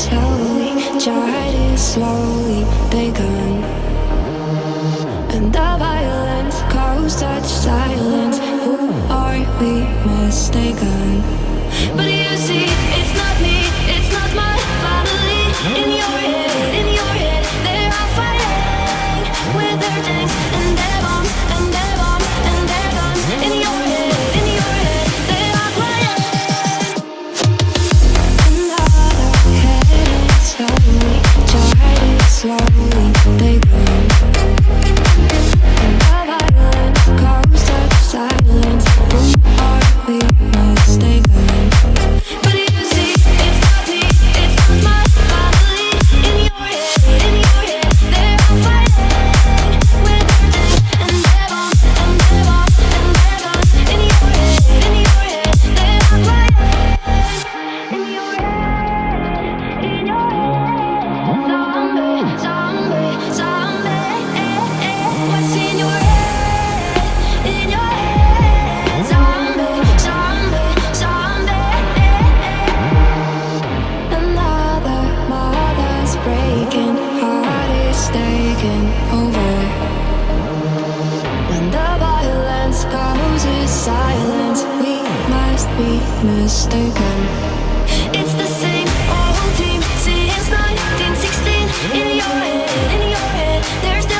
slowly, child is slowly begun. And the violence caused such silence. Who are we mistaken? But you see, it's not me, it's not my family. In your head, they are fighting with their tanks and their bombs and their bombs and their guns. In your head, they are crying. Another heading slowly, child is slowly begun. And the violence caused such silence. Who are we mistaken? But you see, it's not me, it's not my family. In your head, they are fighting with their tanks and their bombs and their bombs and their guns. In your head, they are crying. In your head, zombie, zombie. What's in your head? In your head, zombie, zombie, zombie. Another mother's breaking, heart is taking over. When the violence causes silence, we must be mistaken. It's the same old team since 1916. In your head, there's still